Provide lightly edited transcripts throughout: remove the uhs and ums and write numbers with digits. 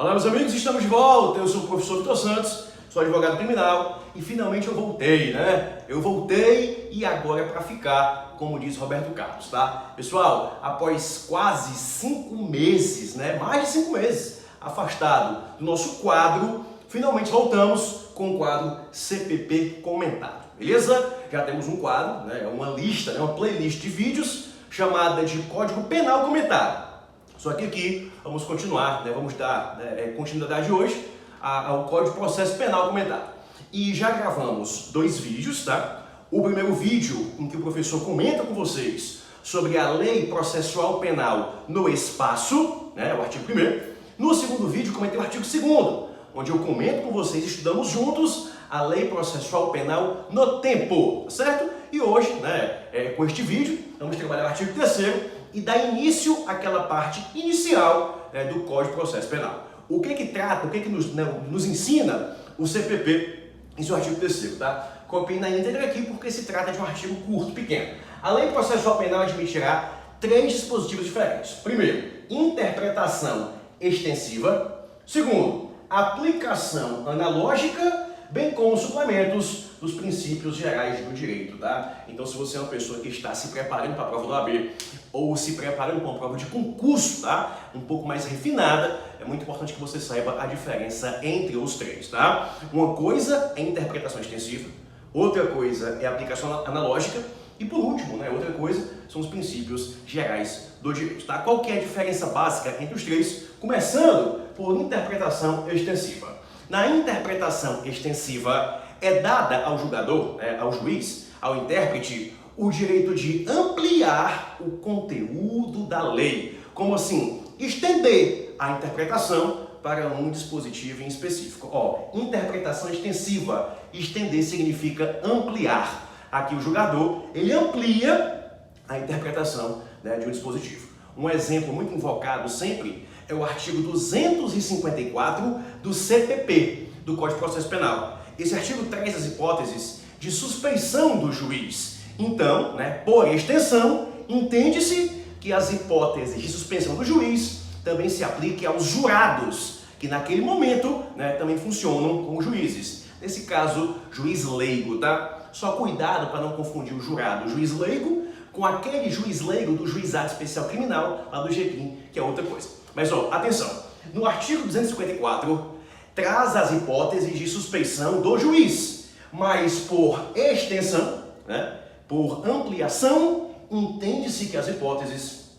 Olá, meus amigos, estamos de volta. Eu sou o professor Vitor Santos, sou advogado criminal e finalmente eu voltei, né? Eu voltei e agora é para ficar, como diz Roberto Carlos, tá? Pessoal, após quase 5 meses, né? Mais de 5 meses afastado do nosso quadro, finalmente voltamos com o quadro CPP Comentado, beleza? Já temos um quadro, né? Uma lista, né? Uma playlist de vídeos chamada de Código Penal Comentado. Só que aqui vamos continuar, né? Vamos dar continuidade hoje ao Código de Processo Penal Comentado. E já gravamos 2 vídeos, tá? O primeiro vídeo em que o professor comenta com vocês sobre a Lei Processual Penal no espaço, né? O artigo 1º. No segundo vídeo comentei o artigo 2º, onde eu comento com vocês, estudamos juntos a Lei Processual Penal no tempo, certo? E hoje, né, com este vídeo, vamos trabalhar o artigo 3º e dar início àquela parte inicial do Código de Processo Penal. O que trata, o que nos ensina o CPP em seu artigo 3º, tá? Copiei na íntegra aqui porque se trata de um artigo curto, pequeno. A Lei Processual Penal admitirá 3 dispositivos diferentes. Primeiro, interpretação extensiva. Segundo, aplicação analógica, bem como suplementos dos princípios gerais do direito, tá? Então, se você é uma pessoa que está se preparando para a prova do OAB ou se preparando para uma prova de concurso, tá? Um pouco mais refinada, é muito importante que você saiba a diferença entre os 3, tá? Uma coisa é interpretação extensiva, outra coisa é aplicação analógica e, por último, né, outra coisa são os princípios gerais do direito, tá? Qual que é a diferença básica entre os 3? Começando por interpretação extensiva. Na interpretação extensiva, é dada ao julgador, ao juiz, ao intérprete, o direito de ampliar o conteúdo da lei. Como assim? Estender a interpretação para um dispositivo em específico. Interpretação extensiva. Estender significa ampliar. Aqui o julgador, ele amplia a interpretação, né, de um dispositivo. Um exemplo muito invocado sempre é o artigo 254 do CPP, do Código de Processo Penal. Esse artigo traz as hipóteses de suspeição do juiz. Então, né, por extensão, entende-se que as hipóteses de suspensão do juiz também se apliquem aos jurados, que naquele momento, né, também funcionam como juízes. Nesse caso, juiz leigo, tá? Só cuidado para não confundir o jurado, o juiz leigo, com aquele juiz leigo do Juizado Especial Criminal, lá do GEPIM, que é outra coisa. Mas, atenção, no artigo 254, traz as hipóteses de suspeição do juiz, mas por extensão, né, por ampliação, entende-se que as hipóteses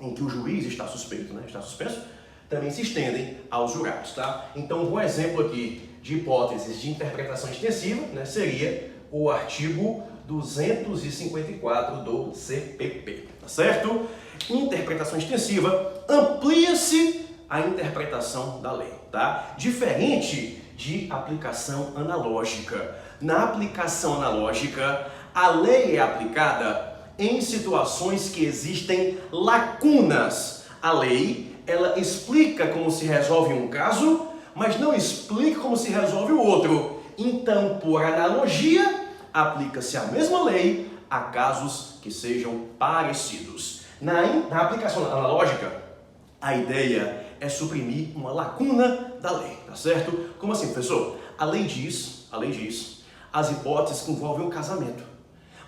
em que o juiz está suspeito, né, está suspenso, também se estendem aos jurados, tá? Então, um exemplo aqui de hipóteses de interpretação extensiva, né, seria o artigo 254 do CPP, tá certo? Interpretação extensiva, amplia-se a interpretação da lei, tá? Diferente de aplicação analógica. Na aplicação analógica, a lei é aplicada em situações que existem lacunas. A lei, ela explica como se resolve um caso, mas não explica como se resolve o outro. Então, por analogia, aplica-se a mesma lei a casos que sejam parecidos. Na aplicação analógica, a ideia é suprimir uma lacuna da lei, tá certo? Como assim, professor? A lei diz as hipóteses que envolvem o casamento,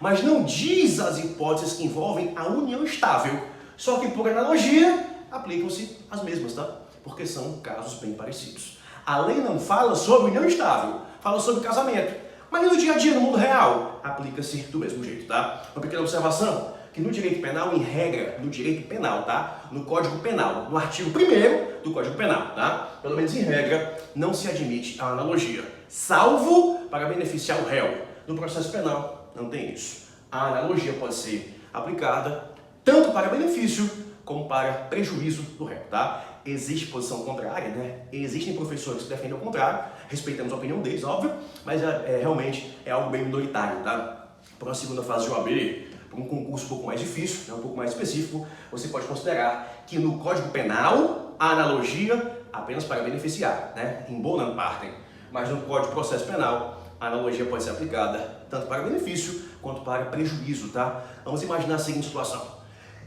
mas não diz as hipóteses que envolvem a união estável. Só que, por analogia, aplicam-se as mesmas, tá? Porque são casos bem parecidos. A lei não fala sobre união estável, fala sobre casamento. Mas no dia a dia, no mundo real, aplica-se do mesmo jeito, tá? Uma pequena observação, que no direito penal, em regra, no direito penal, tá? No Código Penal, no artigo 1º do Código Penal, tá? Pelo menos em regra, não se admite a analogia, salvo para beneficiar o réu. No processo penal, não tem isso. A analogia pode ser aplicada tanto para benefício como para prejuízo do réu, tá? Existe posição contrária, né? Existem professores que defendem o contrário, respeitamos a opinião deles, óbvio, mas realmente é algo bem minoritário, tá? Para uma segunda fase de OAB, para um concurso um pouco mais difícil, né, um pouco mais específico, você pode considerar que no Código Penal, a analogia apenas para beneficiar, né? In bonam partem. Mas no Código de Processo Penal, a analogia pode ser aplicada tanto para benefício quanto para prejuízo, tá? Vamos imaginar a seguinte situação.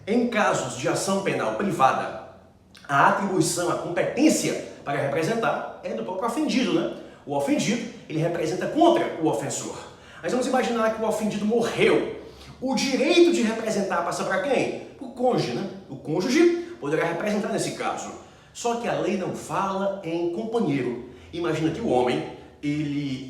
Em casos de ação penal privada, a atribuição, a competência para representar é do próprio ofendido, né? O ofendido, ele representa contra o ofensor. Mas vamos imaginar que o ofendido morreu. O direito de representar passa para quem? Para o cônjuge, né? O cônjuge poderá representar nesse caso. Só que a lei não fala em companheiro. Imagina que o homem, ele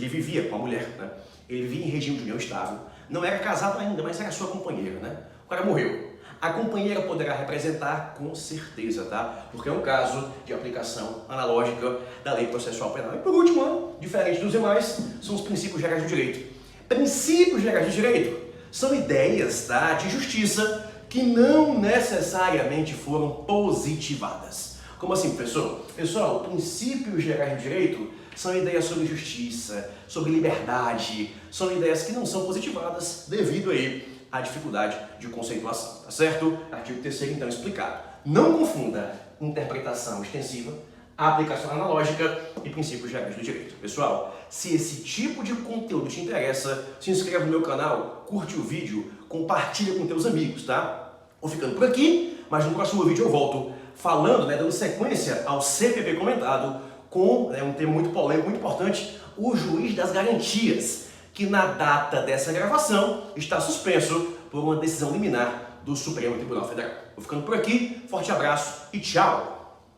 vivia com a mulher, né? Ele vivia em regime de união estável. Não era casado ainda, mas era sua companheira, né? O cara morreu. A companheira poderá representar com certeza, tá? Porque é um caso de aplicação analógica da lei processual penal. E por último, diferente dos demais, são os princípios gerais do direito. Princípios gerais do direito são ideias, tá, de justiça que não necessariamente foram positivadas. Como assim, professor? Pessoal, princípios gerais do direito são ideias sobre justiça, sobre liberdade, são ideias que não são positivadas devido aí à dificuldade de conceituação, tá certo? Artigo 3º, então, explicado. Não confunda interpretação extensiva, aplicação analógica e princípios gerais do direito. Pessoal, se esse tipo de conteúdo te interessa, se inscreve no meu canal, curte o vídeo, compartilha com teus amigos, tá? Vou ficando por aqui, mas no próximo vídeo eu volto falando, dando sequência ao CPP comentado com um tema muito polêmico, muito importante, o juiz das garantias, que na data dessa gravação está suspenso por uma decisão liminar do Supremo Tribunal Federal. Vou ficando por aqui, forte abraço e tchau!